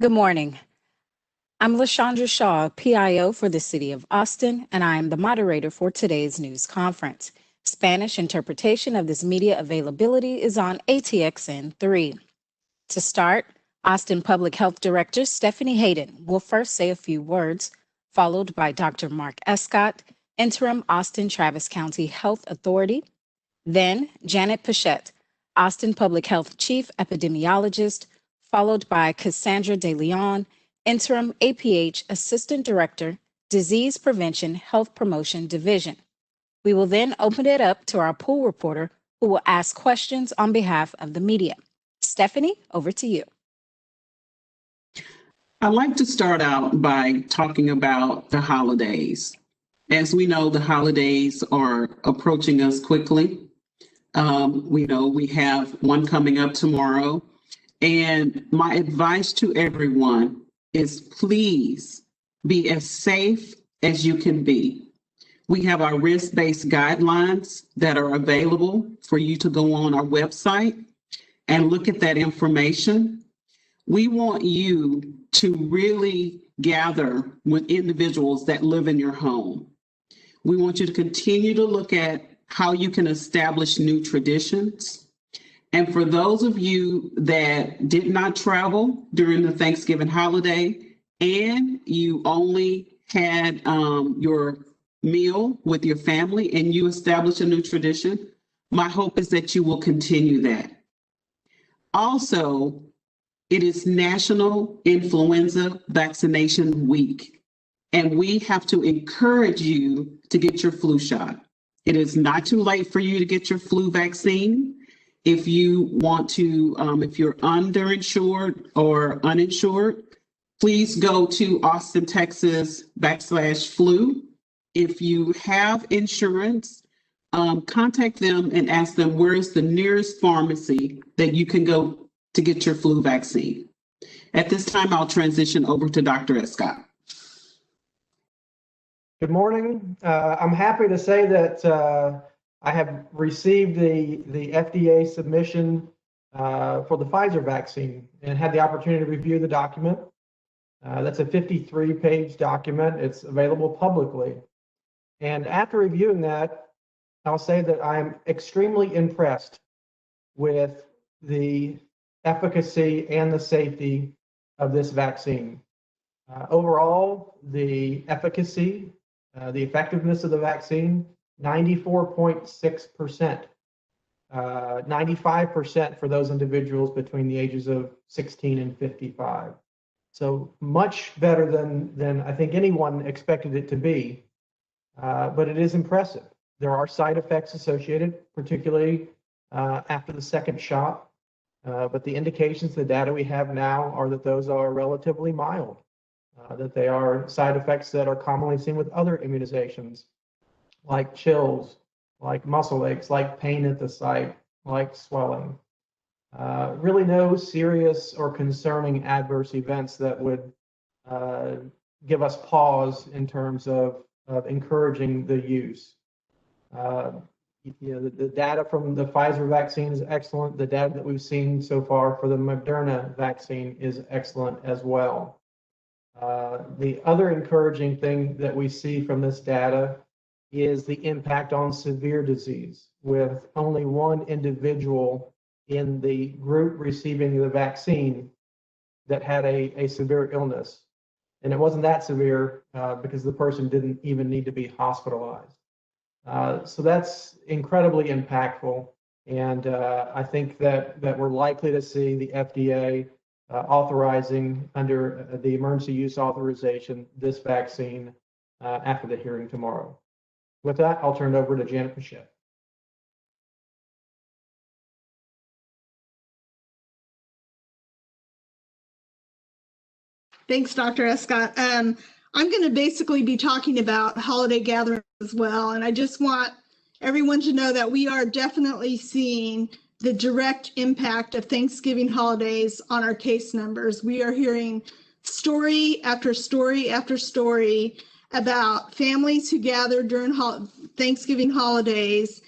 Good morning. I'm LaShondra Shaw, PIO for the City of Austin, and I am the moderator for today's news conference. Spanish interpretation of this media availability is on ATXN 3. To start, Austin Public Health Director Stephanie Hayden will first say a few words, followed by Dr. Mark Escott, Interim Austin Travis County Health Authority. Then Janet Pichette, Austin Public Health Chief Epidemiologist, followed by Cassandra De Leon, Interim APH Assistant Director, Disease Prevention Health Promotion Division. We will then open it up to our pool reporter who will ask questions on behalf of the media. Stephanie, over to you. I'd like to start out by talking about the holidays. As we know, the holidays are approaching us quickly. We know we have one coming up tomorrow. And my advice to everyone is please be as safe as you can be. We have our risk-based guidelines that are available for you to go on our website and look at that information. We want you to really gather with individuals that live in your home. We want you to continue to look at how you can establish new traditions. And for those of you that did not travel during the Thanksgiving holiday and you only had your meal with your family and you established a new tradition, my hope is that you will continue that. Also, it is National Influenza Vaccination Week, and we have to encourage you to get your flu shot. It is not too late for you to get your flu vaccine. If you want to, if you're underinsured or uninsured, please go to Austin, Texas /flu. If you have insurance, contact them and ask them where is the nearest pharmacy that you can go to get your flu vaccine. At this time, I'll transition over to Dr. Escott. Good morning. I'm happy to say that I have received the FDA submission for the Pfizer vaccine and had the opportunity to review the document. That's a 53-page document. It's available publicly. And after reviewing that, I'll say that I'm extremely impressed with the efficacy and the safety of this vaccine. Overall, the efficacy, the effectiveness of the vaccine, 94.6%, 95% for those individuals between the ages of 16 and 55. So much better than I think anyone expected it to be, but it is impressive. There are side effects associated, particularly after the second shot, but the indications, the data we have now are that those are relatively mild, that they are side effects that are commonly seen with other immunizations, like chills, like muscle aches, like pain at the site, like swelling. Really no serious or concerning adverse events that would give us pause in terms of encouraging the use. The data from the Pfizer vaccine is excellent. The data that we've seen so far for the Moderna vaccine is excellent as well. The other encouraging thing that we see from this data is the impact on severe disease, with only one individual in the group receiving the vaccine that had a severe illness. And it wasn't that severe because the person didn't even need to be hospitalized. So that's incredibly impactful. And I think that we're likely to see the FDA authorizing under the emergency use authorization this vaccine after the hearing tomorrow. With that, I'll turn it over to Janet Pichette. Thanks, Dr. Escott. I'm going to basically be talking about holiday gatherings as well. And I just want everyone to know that we are definitely seeing the direct impact of Thanksgiving holidays on our case numbers. We are hearing story after story after story about families who gathered during Thanksgiving holidays.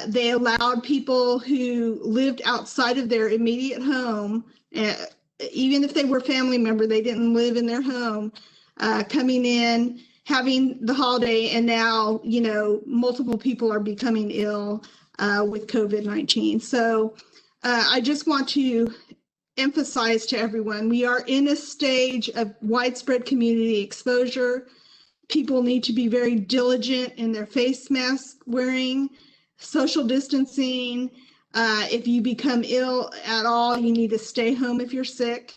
They allowed people who lived outside of their immediate home even if they were a family member, they didn't live in their home, coming in, having the holiday, and now, multiple people are becoming ill with COVID-19. So I just want to emphasize to everyone, we are in a stage of widespread community exposure. People need to be very diligent in their face mask wearing, social distancing. If you become ill at all, you need to stay home if you're sick.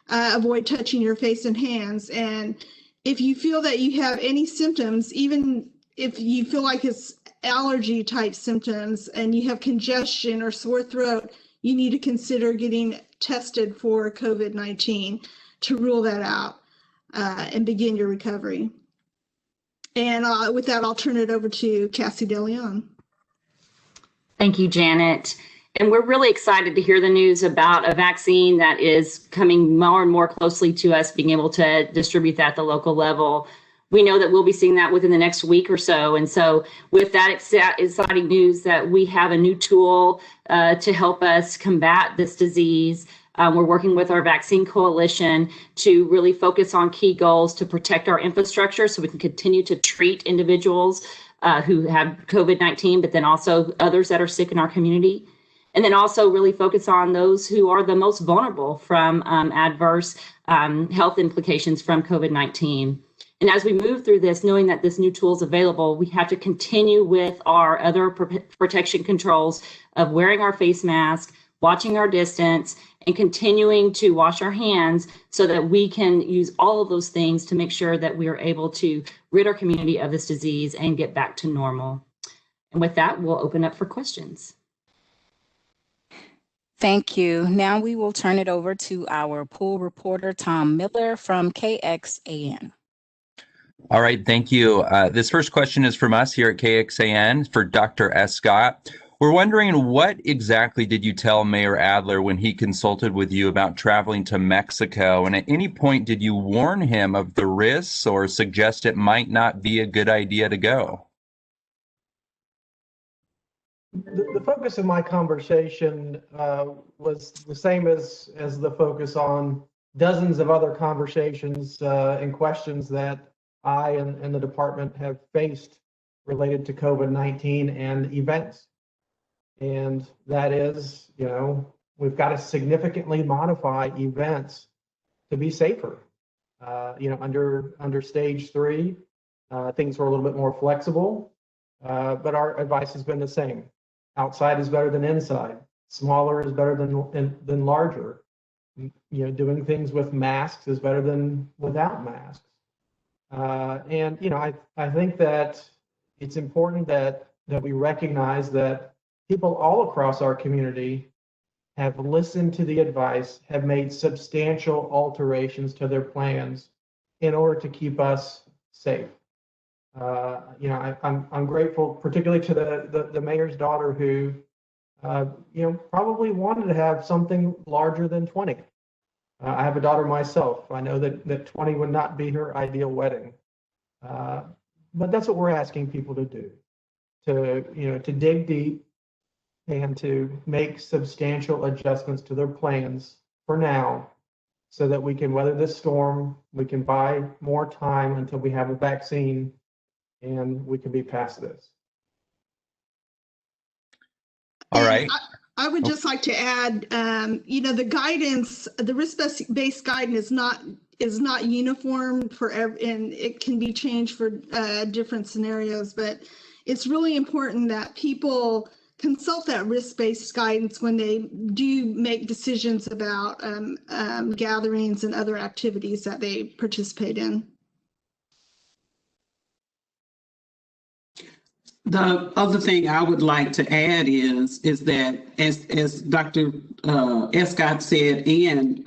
Avoid touching your face and hands. And if you feel that you have any symptoms, even if you feel like it's allergy type symptoms and you have congestion or sore throat, you need to consider getting tested for COVID-19 to rule that out and begin your recovery. And with that, I'll turn it over to Cassie DeLeon. Thank you, Janet. And we're really excited to hear the news about a vaccine that is coming more and more closely to us, being able to distribute that at the local level. We know that we'll be seeing that within the next week or so. And so with that exciting news that we have a new tool to help us combat this disease, we're working with our vaccine coalition to really focus on key goals to protect our infrastructure so we can continue to treat individuals who have COVID-19, but then also others that are sick in our community. And then also really focus on those who are the most vulnerable from adverse health implications from COVID-19. And as we move through this, knowing that this new tool is available, we have to continue with our other protection controls of wearing our face mask, watching our distance, and continuing to wash our hands so that we can use all of those things to make sure that we are able to rid our community of this disease and get back to normal. And with that, we'll open up for questions. Thank you. Now we will turn it over to our pool reporter, Tom Miller from KXAN. All right, thank you. This first question is from us here at KXAN for Dr. Escott. We're wondering, what exactly did you tell Mayor Adler when he consulted with you about traveling to Mexico? And at any point, did you warn him of the risks or suggest it might not be a good idea to go? The focus of my conversation was the same as the focus on dozens of other conversations and questions that I and the department have faced related to COVID-19 and events. And that is, we've got to significantly modify events to be safer. Under stage 3, things were a little bit more flexible, but our advice has been the same. Outside is better than inside. Smaller is better than larger. Doing things with masks is better than without masks. I think that it's important that we recognize that people all across our community have listened to the advice, have made substantial alterations to their plans in order to keep us safe. I'm grateful, particularly to the mayor's daughter, who, probably wanted to have something larger than 20. I have a daughter myself. I know that 20 would not be her ideal wedding, but that's what we're asking people to do, to dig deep and to make substantial adjustments to their plans for now, so that we can weather this storm. We can buy more time until we have a vaccine, and we can be past this. All right. I would just like to add, the guidance, the risk-based guidance is not uniform for and it can be changed for different scenarios, but it's really important that people consult that risk-based guidance when they do make decisions about gatherings and other activities that they participate in. The other thing I would like to add is that as Dr. Escott said and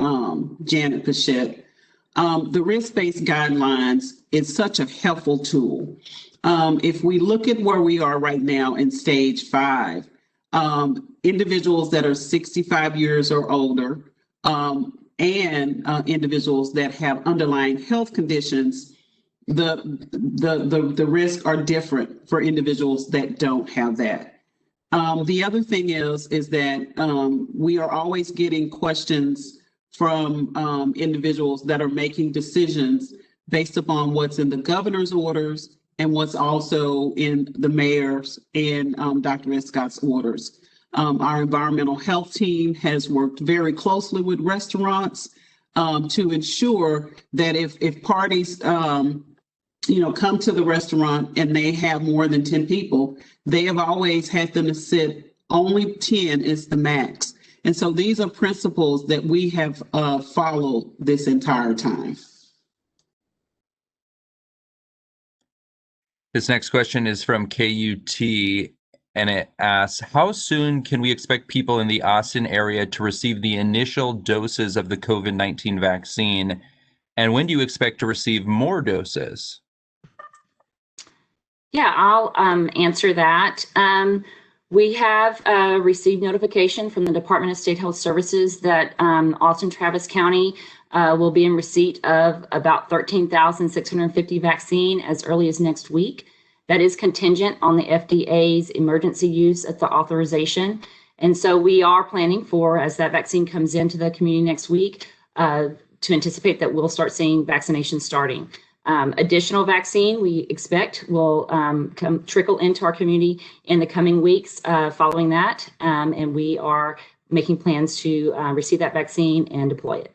Janet Pichette, the risk-based guidelines is such a helpful tool. If we look at where we are right now in stage 5, individuals that are 65 years or older and individuals that have underlying health conditions, the risks are different for individuals that don't have that. The other thing is that we are always getting questions from individuals that are making decisions based upon what's in the governor's orders and what's also in the mayor's and Dr. Escott's orders. Our environmental health team has worked very closely with restaurants to ensure that if parties come to the restaurant and they have more than 10 people, they have always had them to sit, only 10 is the max. And so these are principles that we have followed this entire time. This next question is from KUT, and it asks, how soon can we expect people in the Austin area to receive the initial doses of the COVID-19 vaccine? And when do you expect to receive more doses? Yeah, I'll answer that. We have received notification from the Department of State Health Services that Austin Travis County will be in receipt of about 13,650 vaccine as early as next week. That is contingent on the FDA's emergency use at the authorization. And so we are planning for, as that vaccine comes into the community next week, to anticipate that we'll start seeing vaccination starting. Additional vaccine we expect will trickle into our community in the coming weeks following that. And we are making plans to receive that vaccine and deploy it.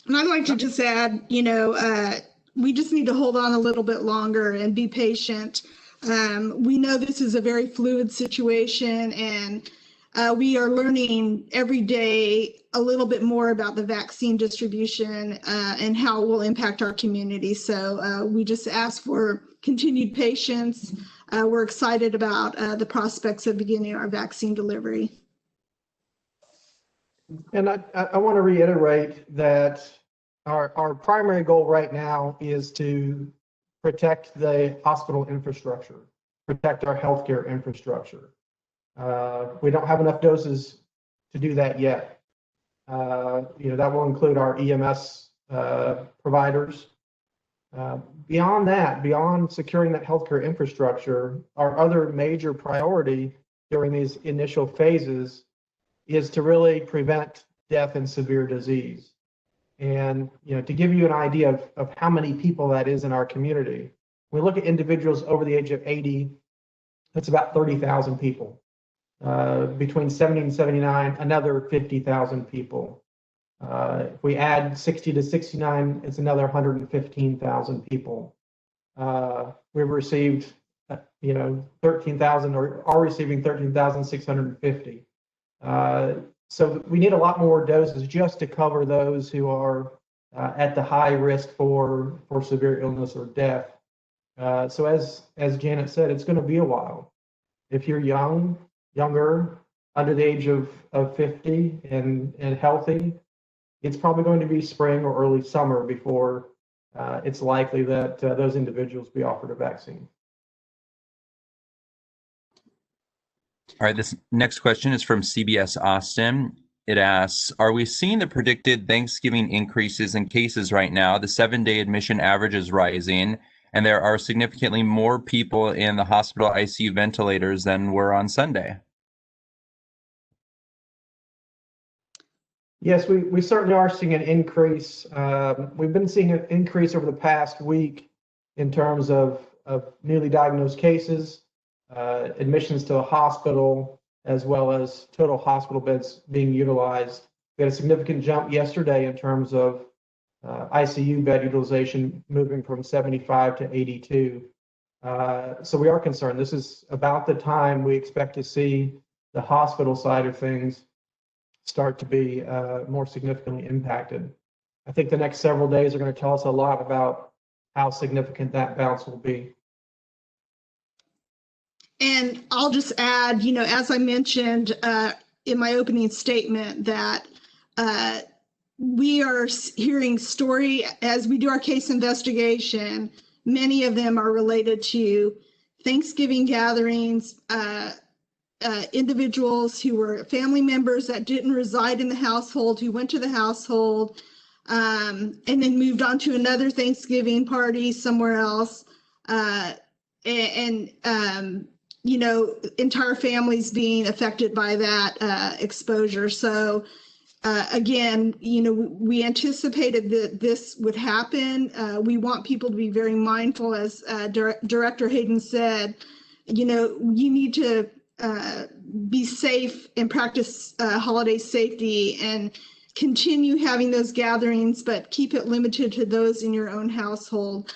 And I'd like to just add, we just need to hold on a little bit longer and be patient. We know this is a very fluid situation, and we are learning every day a little bit more about the vaccine distribution and how it will impact our community. So we just ask for continued patience. We're excited about the prospects of beginning our vaccine delivery. And I want to reiterate that our primary goal right now is to protect the hospital infrastructure, protect our healthcare infrastructure. We don't have enough doses to do that yet. That will include our EMS providers. Beyond that, beyond securing that healthcare infrastructure, our other major priority during these initial phases is to really prevent death and severe disease. And to give you an idea of how many people that is in our community, we look at individuals over the age of 80, that's about 30,000 people. Between 70 and 79, another 50,000 people. If we add 60 to 69, it's another 115,000 people. We've received, 13,000 or are receiving 13,650. So we need a lot more doses just to cover those who are at the high risk for severe illness or death. So as Janet said, it's going to be a while. If you're younger, under the age of 50 and healthy, it's probably going to be spring or early summer before it's likely that those individuals be offered a vaccine. All right, this next question is from CBS Austin. It asks, are we seeing the predicted Thanksgiving increases in cases right now? The 7-day admission average is rising, and there are significantly more people in the hospital ICU ventilators than were on Sunday. Yes, we certainly are seeing an increase. We've been seeing an increase over the past week in terms of newly diagnosed cases, admissions to the hospital, as well as total hospital beds being utilized. We had a significant jump yesterday in terms of ICU bed utilization moving from 75 to 82. So we are concerned. This is about the time we expect to see the hospital side of things start to be more significantly impacted. I think the next several days are going to tell us a lot about how significant that bounce will be. And I'll just add, as I mentioned in my opening statement, that we are hearing story as we do our case investigation. Many of them are related to Thanksgiving gatherings, individuals who were family members that didn't reside in the household, who went to the household, and then moved on to another Thanksgiving party somewhere else. Entire families being affected by that exposure. So Again, we anticipated that this would happen. We want people to be very mindful, as Director Hayden said. You need to be safe and practice holiday safety and continue having those gatherings, but keep it limited to those in your own household.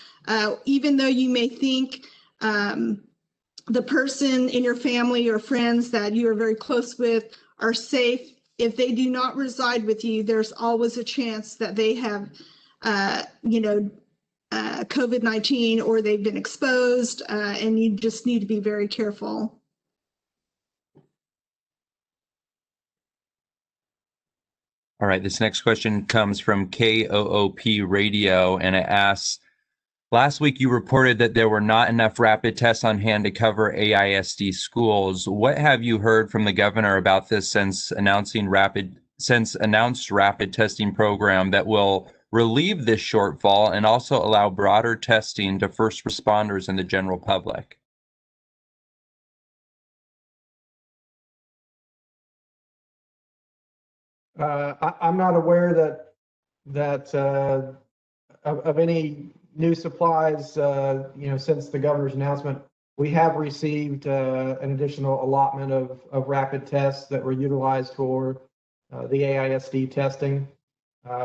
Even though you may think the person in your family or friends that you are very close with are safe, if they do not reside with you, there's always a chance that they have, COVID-19 or they've been exposed, and you just need to be very careful. All right, this next question comes from KOOP Radio, and it asks, last week you reported that there were not enough rapid tests on hand to cover AISD schools. What have you heard from the governor about this since announced rapid testing program that will relieve this shortfall and also allow broader testing to first responders and the general public? I'm not aware that of any new supplies, since the governor's announcement. We have received an additional allotment of rapid tests that were utilized for the AISD testing.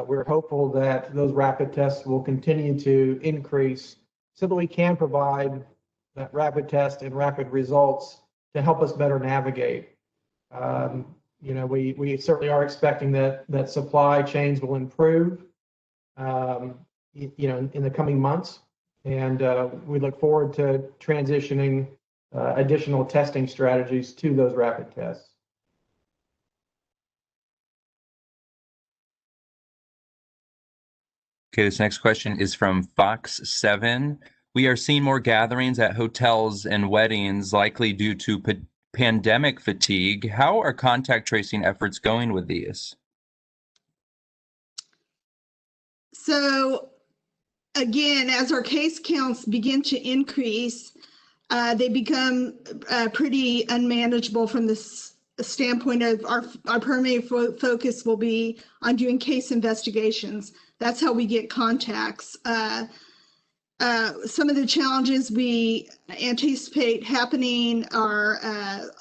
We're hopeful that those rapid tests will continue to increase so that we can provide that rapid test and rapid results to help us better navigate. We certainly are expecting that supply chains will improve, in the coming months, and we look forward to transitioning additional testing strategies to those rapid tests. Okay, this next question is from Fox 7. We are seeing more gatherings at hotels and weddings, likely due to pandemic fatigue. How are contact tracing efforts going with these? So again, as our case counts begin to increase, they become pretty unmanageable from this standpoint of our primary focus will be on doing case investigations. That's how we get contacts. Some of the challenges we anticipate happening are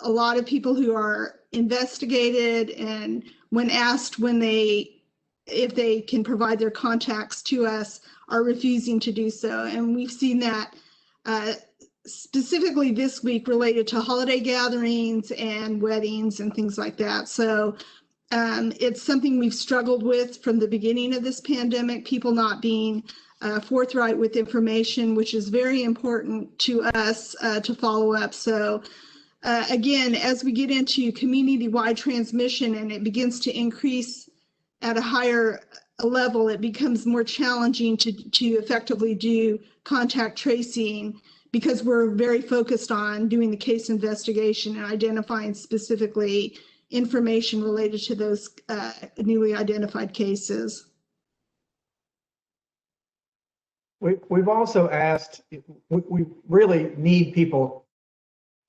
a lot of people who are investigated, and when asked if they can provide their contacts to us, are refusing to do so. And we've seen that specifically this week related to holiday gatherings and weddings and things like that. So it's something we've struggled with from the beginning of this pandemic, people not being forthright with information, which is very important to us to follow up. So again, as we get into community-wide transmission and it begins to increase at a higher level, it becomes more challenging to effectively do contact tracing, because we're very focused on doing the case investigation and identifying specifically information related to those newly identified cases. We've also asked, we really need people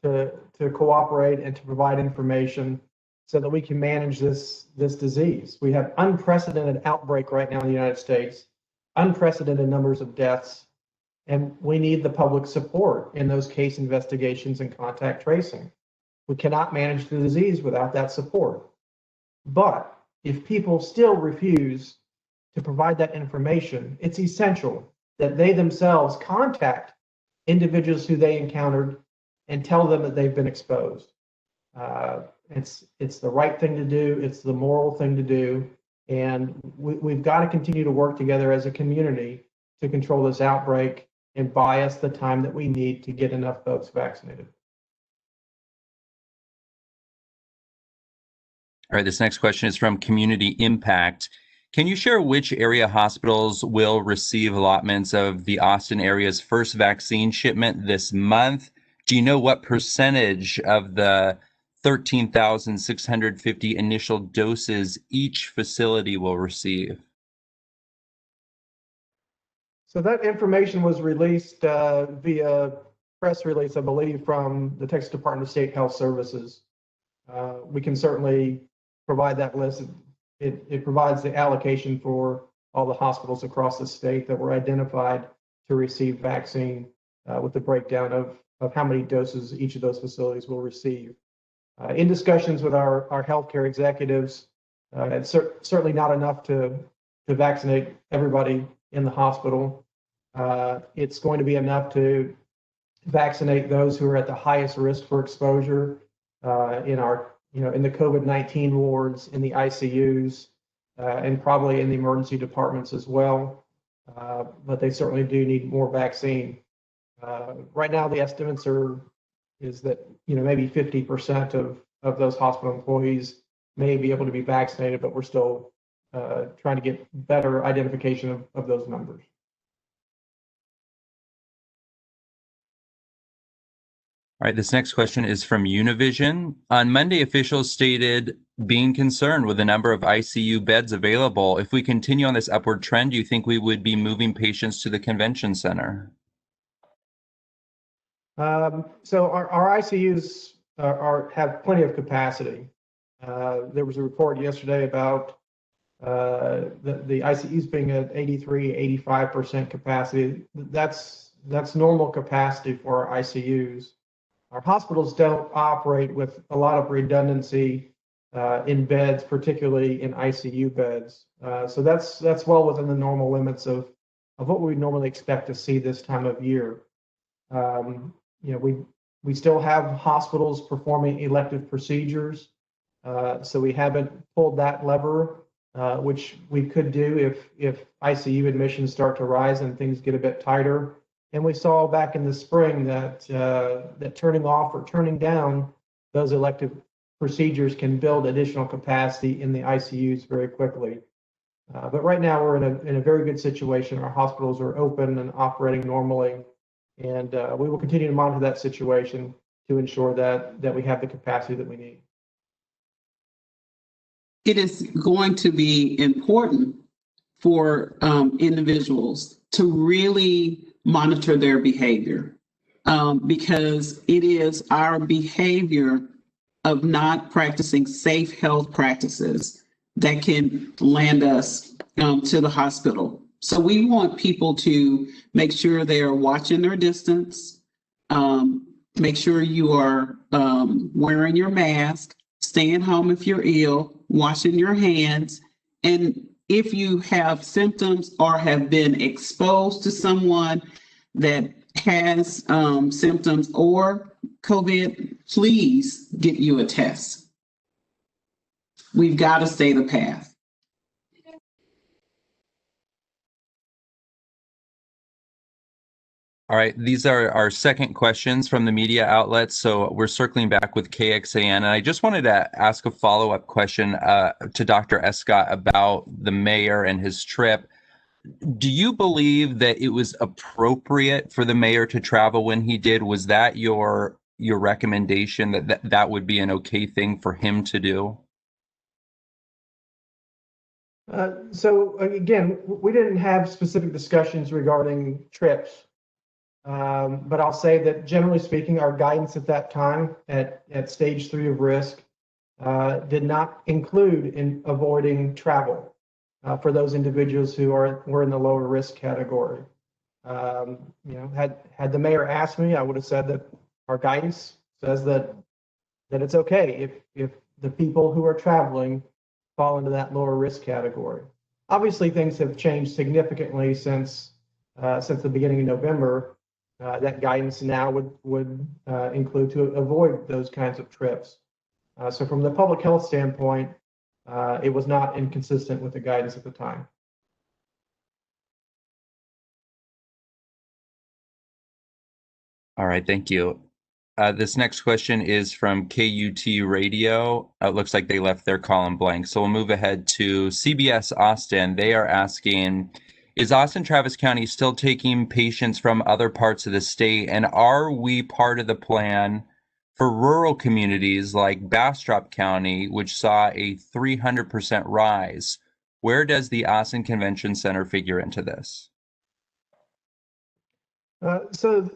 to cooperate and to provide information so that we can manage this disease. We have unprecedented outbreak right now in the United States, unprecedented numbers of deaths, and we need the public support in those case investigations and contact tracing. We cannot manage the disease without that support. But if people still refuse to provide that information, it's essential that they themselves contact individuals who they encountered and tell them that they've been exposed. It's the right thing to do. It's the moral thing to do. And we've got to continue to work together as a community to control this outbreak and buy us the time that we need to get enough folks vaccinated. All right, this next question is from Community Impact. Can you share which area hospitals will receive allotments of the Austin area's first vaccine shipment this month? Do you know what percentage of the 13,650 initial doses each facility will receive? So that information was released via press release, I believe, from the Texas Department of State Health Services. We can certainly provide that list. it provides the allocation for all the hospitals across the state that were identified to receive vaccine with the breakdown of how many doses each of those facilities will receive. In discussions with our healthcare executives, it's certainly not enough to vaccinate everybody in the hospital. It's going to be enough to vaccinate those who are at the highest risk for exposure in the COVID-19 wards, in the ICUs, and probably in the emergency departments as well. But they certainly do need more vaccine. Right now, the estimates is that maybe 50% of those hospital employees may be able to be vaccinated, but we're still trying to get better identification of those numbers. All right, this next question is from Univision. On Monday, officials stated being concerned with the number of ICU beds available. If we continue on this upward trend, do you think we would be moving patients to the convention center? So our ICUs have plenty of capacity. There was a report yesterday about the ICUs being at 83, 85% capacity. That's normal capacity for our ICUs. Our hospitals don't operate with a lot of redundancy in beds, particularly in ICU beds. So that's well within the normal limits of what we normally expect to see this time of year. We still have hospitals performing elective procedures, so we haven't pulled that lever, which we could do if ICU admissions start to rise and things get a bit tighter. And we saw back in the spring that turning off or turning down those elective procedures can build additional capacity in the ICUs very quickly. But right now we're in a very good situation. Our hospitals are open and operating normally, and we will continue to monitor that situation to ensure that we have the capacity that we need. It is going to be important for individuals to really monitor their behavior, because it is our behavior of not practicing safe health practices that can land us to the hospital. So we want people to make sure they are watching their distance, make sure you are wearing your mask, staying home if you're ill, washing your hands, and if you have symptoms or have been exposed to someone that has symptoms or COVID, please get you a test. We've got to stay the path. All right, these are our second questions from the media outlets. So we're circling back with KXAN. And I just wanted to ask a follow-up question to Dr. Escott about the mayor and his trip. Do you believe that it was appropriate for the mayor to travel when he did? Was that your recommendation that would be an okay thing for him to do? So again, we didn't have specific discussions regarding trips. But I'll say that generally speaking, our guidance at that time at stage 3 of risk did not include in avoiding travel for those individuals who were in the lower risk category. Had the mayor asked me, I would have said that our guidance says that it's okay if the people who are traveling fall into that lower risk category. Obviously, things have changed significantly since the beginning of November. That guidance now would include to avoid those kinds of trips. So from the public health standpoint, it was not inconsistent with the guidance at the time. All right, thank you. This next question is from KUT Radio. It looks like they left their column blank. So we'll move ahead to CBS Austin. They are asking, is Austin Travis County still taking patients from other parts of the state? And are we part of the plan for rural communities like Bastrop County, which saw a 300% rise? Where does the Austin Convention Center figure into this? So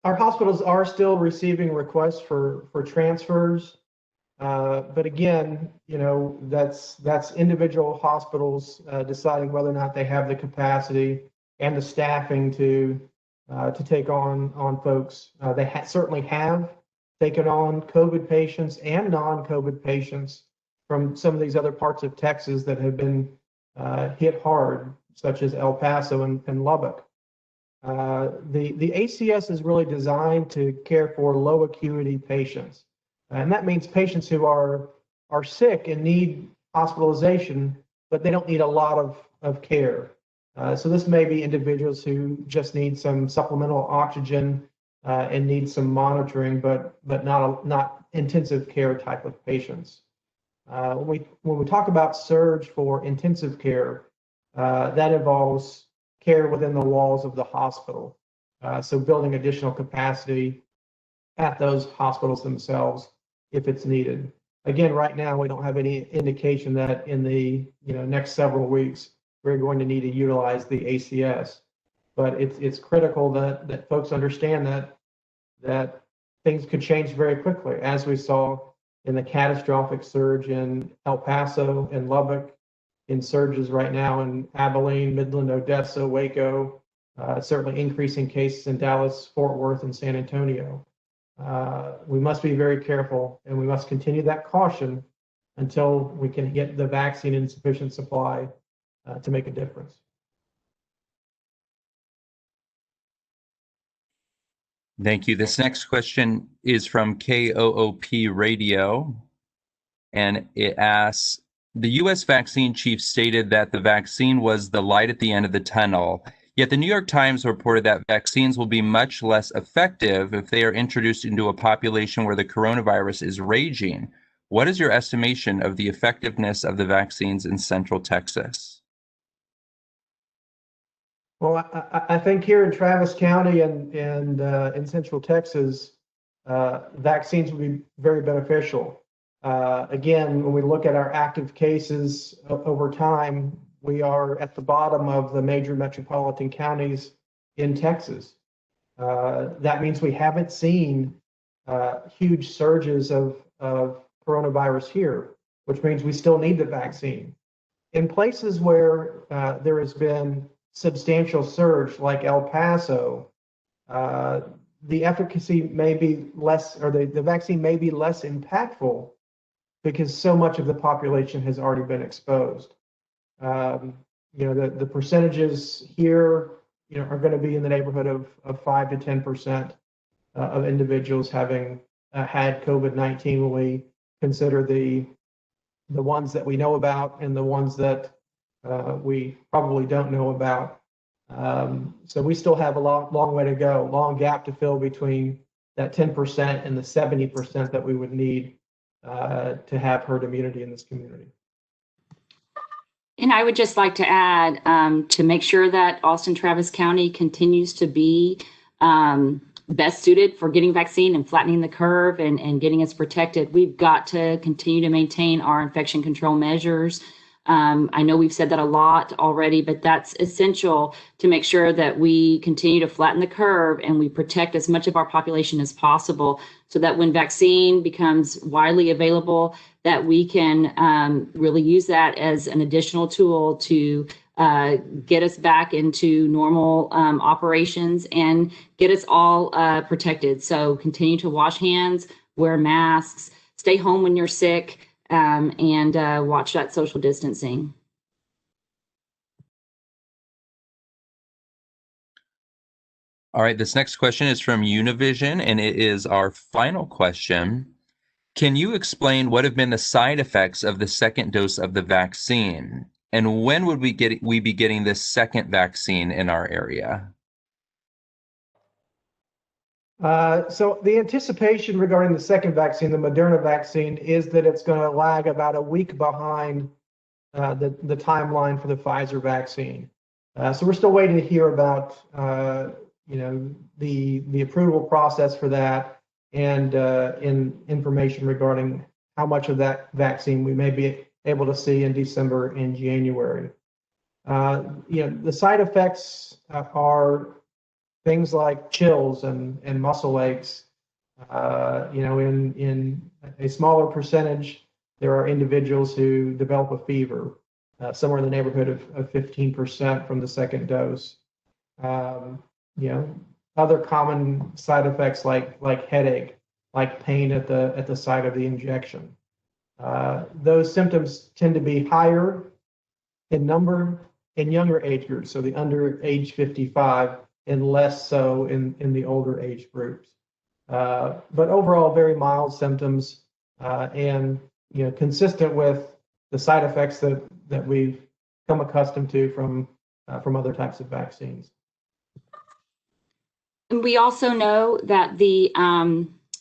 our hospitals are still receiving requests for transfers. But again, that's individual hospitals deciding whether or not they have the capacity and the staffing to take on folks. They certainly have taken on COVID patients and non-COVID patients from some of these other parts of Texas that have been hit hard, such as El Paso and Lubbock. The ACS is really designed to care for low acuity patients. And that means patients who are sick and need hospitalization, but they don't need a lot of care. So this may be individuals who just need some supplemental oxygen and need some monitoring, but not intensive care type of patients. When we talk about surge for intensive care, that involves care within the walls of the hospital. So building additional capacity at those hospitals themselves if it's needed. Again, right now, we don't have any indication that in the next several weeks, we're going to need to utilize the ACS. But it's critical that folks understand that things could change very quickly, as we saw in the catastrophic surge in El Paso and Lubbock, in surges right now in Abilene, Midland, Odessa, Waco, certainly increasing cases in Dallas, Fort Worth, and San Antonio. We must be very careful, and we must continue that caution until we can get the vaccine in sufficient supply to make a difference. Thank you. This next question is from KOOP Radio, and it asks, the U.S. vaccine chief stated that the vaccine was the light at the end of the tunnel. Yet the New York Times reported that vaccines will be much less effective if they are introduced into a population where the coronavirus is raging. What is your estimation of the effectiveness of the vaccines in Central Texas? Well, I think here in Travis County and in Central Texas, vaccines will be very beneficial. Again, when we look at our active cases over time, we are at the bottom of the major metropolitan counties in Texas. That means we haven't seen huge surges of coronavirus here, which means we still need the vaccine. In places where there has been substantial surge, like El Paso, the efficacy may be less, or the vaccine may be less impactful because so much of the population has already been exposed. The percentages here, are going to be in the neighborhood of 5 to 10% of individuals having had COVID-19 when we consider the ones that we know about and the ones that we probably don't know about. So we still have a long way to go, long gap to fill between that 10% and the 70% that we would need to have herd immunity in this community. And I would just like to add, to make sure that Austin Travis County continues to be best suited for getting vaccine and flattening the curve and getting us protected, we've got to continue to maintain our infection control measures. I know we've said that a lot already, but that's essential to make sure that we continue to flatten the curve and we protect as much of our population as possible so that when vaccine becomes widely available, that we can really use that as an additional tool to get us back into normal operations and get us all protected. So continue to wash hands, wear masks, stay home when you're sick, and watch that social distancing. All right, this next question is from Univision, and it is our final question. Can you explain what have been the side effects of the second dose of the vaccine? And when would we be getting this second vaccine in our area? So the anticipation regarding the second vaccine, the Moderna vaccine, is that it's going to lag about a week behind the timeline for the Pfizer vaccine. So we're still waiting to hear about the approval process for that and in information regarding how much of that vaccine we may be able to see in December and January. The side effects are things like chills and muscle aches, In a smaller percentage, there are individuals who develop a fever, somewhere in the neighborhood of 15% from the second dose. Other common side effects like headache, like pain at the site of the injection. Those symptoms tend to be higher in number in younger age groups, so the under age 55, and less so in the older age groups. But overall, very mild symptoms, and consistent with the side effects that we've come accustomed to from other types of vaccines. And we also know that the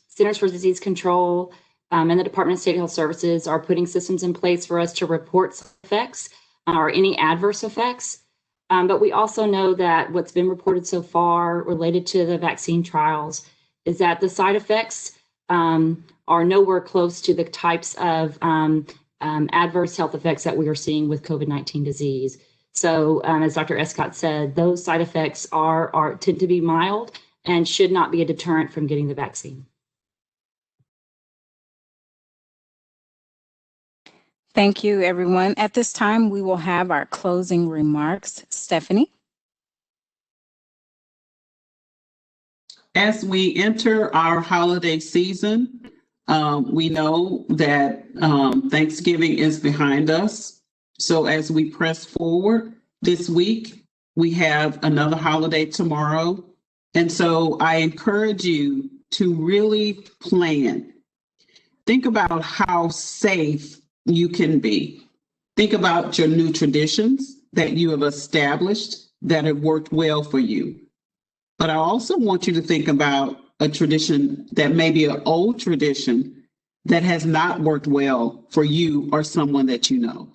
Centers for Disease Control and the Department of State Health Services are putting systems in place for us to report side effects or any adverse effects. But we also know that what's been reported so far related to the vaccine trials is that the side effects are nowhere close to the types of adverse health effects that we are seeing with COVID-19 disease. So as Dr. Escott said, those side effects tend to be mild and should not be a deterrent from getting the vaccine. Thank you, everyone. At this time, we will have our closing remarks. Stephanie? As we enter our holiday season, we know that Thanksgiving is behind us. So as we press forward this week, we have another holiday tomorrow. And so I encourage you to really plan. Think about how safe you can be. Think about your new traditions that you have established that have worked well for you. But I also want you to think about a tradition that may be an old tradition that has not worked well for you or someone that you know.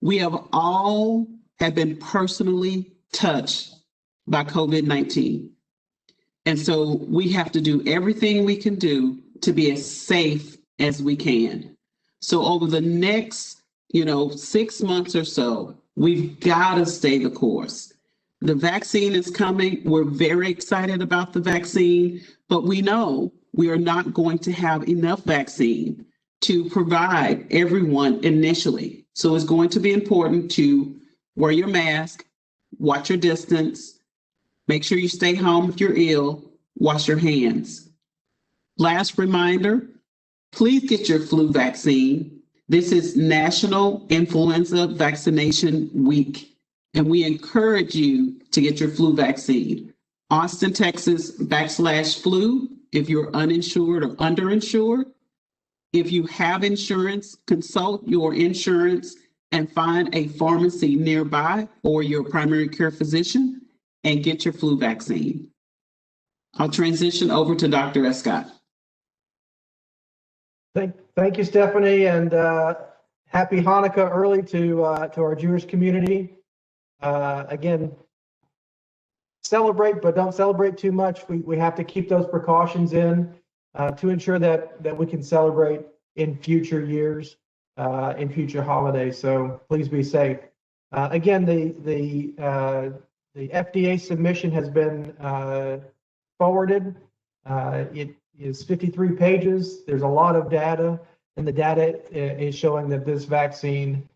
We have all been personally touched by COVID-19. And so we have to do everything we can do to be as safe as we can. So over the next, 6 months or so, we've got to stay the course. The vaccine is coming. We're very excited about the vaccine, but we know we are not going to have enough vaccine to provide everyone initially. So it's going to be important to wear your mask, watch your distance, make sure you stay home if you're ill, wash your hands. Last reminder, please get your flu vaccine. This is National Influenza Vaccination Week, and we encourage you to get your flu vaccine. Austin, Texas /flu if you're uninsured or underinsured. If you have insurance, consult your insurance and find a pharmacy nearby or your primary care physician and get your flu vaccine. I'll transition over to Dr. Escott. Thank you, Stephanie, and happy Hanukkah early to our Jewish community. Again, celebrate, but don't celebrate too much. We have to keep those precautions in to ensure that we can celebrate in future years, in future holidays. So please be safe. Again, the FDA submission has been forwarded. It is 53 pages. There's a lot of data, and the data is showing that this vaccine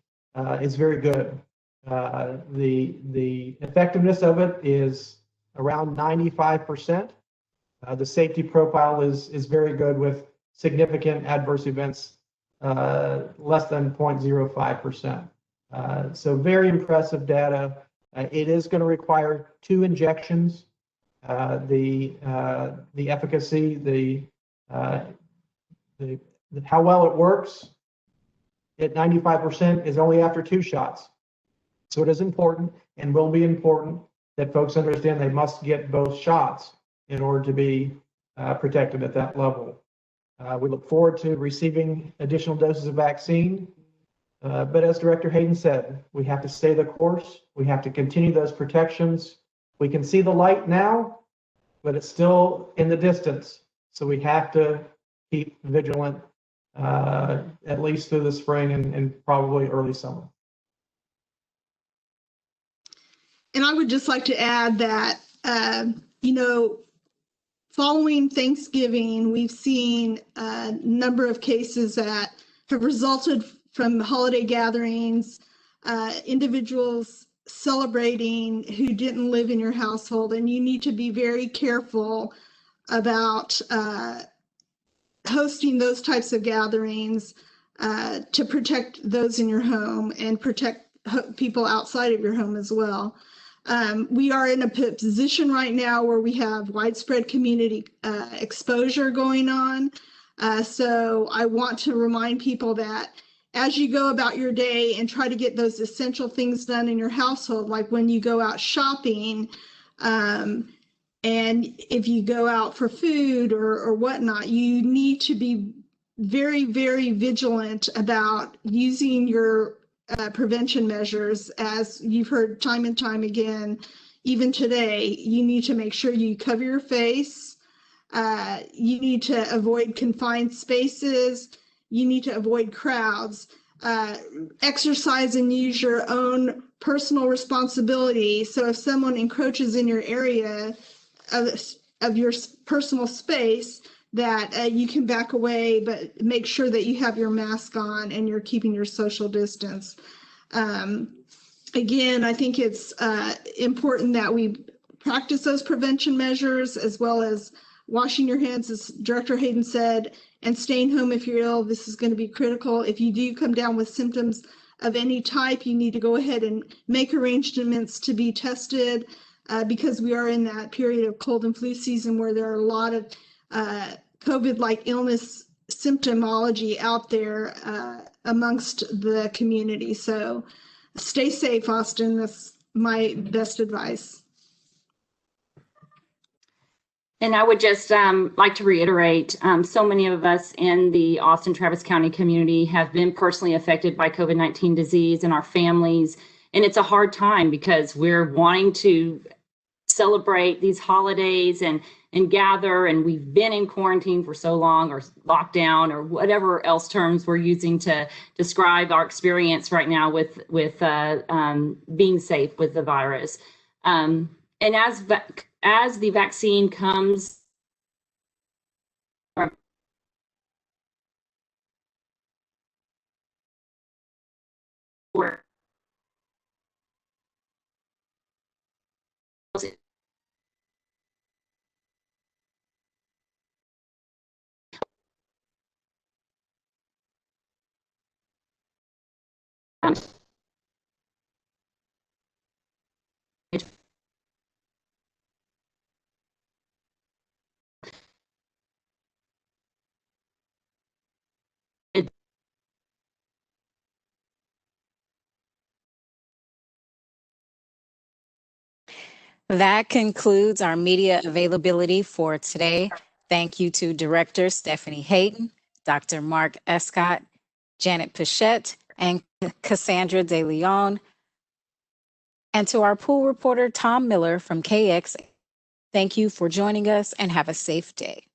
is very good. The effectiveness of it is around 95%. The safety profile is very good with significant adverse events less than 0.05%. So very impressive data. It is going to require 2 injections. The efficacy, how well it works at 95% is only after 2 shots. So it is important and will be important that folks understand they must get both shots in order to be protected at that level. We look forward to receiving additional doses of vaccine. But as Director Hayden said, we have to stay the course. We have to continue those protections. We can see the light now, but it's still in the distance. So we have to keep vigilant at least through the spring and probably early summer. And I would just like to add that, following Thanksgiving, we've seen a number of cases that have resulted from holiday gatherings, individuals celebrating who didn't live in your household, and you need to be very careful about hosting those types of gatherings to protect those in your home and protect people outside of your home as well. We are in a position right now where we have widespread community exposure going on. So I want to remind people that as you go about your day and try to get those essential things done in your household, like when you go out shopping, and if you go out for food or whatnot, you need to be very, very vigilant about using your prevention measures. As you've heard time and time again, even today, you need to make sure you cover your face. You need to avoid confined spaces. You need to avoid crowds. Exercise and use your own personal responsibility. So if someone encroaches in your area of your personal space, that you can back away, but make sure that you have your mask on and you're keeping your social distance. Again, I think it's important that we practice those prevention measures, as well as washing your hands, as Director Hayden said, and staying home if you're ill. This is going to be critical. If you do come down with symptoms of any type, you need to go ahead and make arrangements to be tested, because we are in that period of cold and flu season where there are a lot of COVID-like illness symptomology out there amongst the community. So stay safe, Austin. That's my best advice. And I would just like to reiterate, so many of us in the Austin Travis County community have been personally affected by COVID-19 disease, and our families. And it's a hard time because we're wanting to celebrate these holidays and gather, and we've been in quarantine for so long, or lockdown, or whatever else terms we're using to describe our experience right now with being safe with the virus. And as the vaccine comes, That concludes our media availability for today. Thank you to Director Stephanie Hayden, Dr. Mark Escott, Janet Pichette, and Cassandra De Leon, and to our pool reporter, Tom Miller from KX. Thank you for joining us, and have a safe day.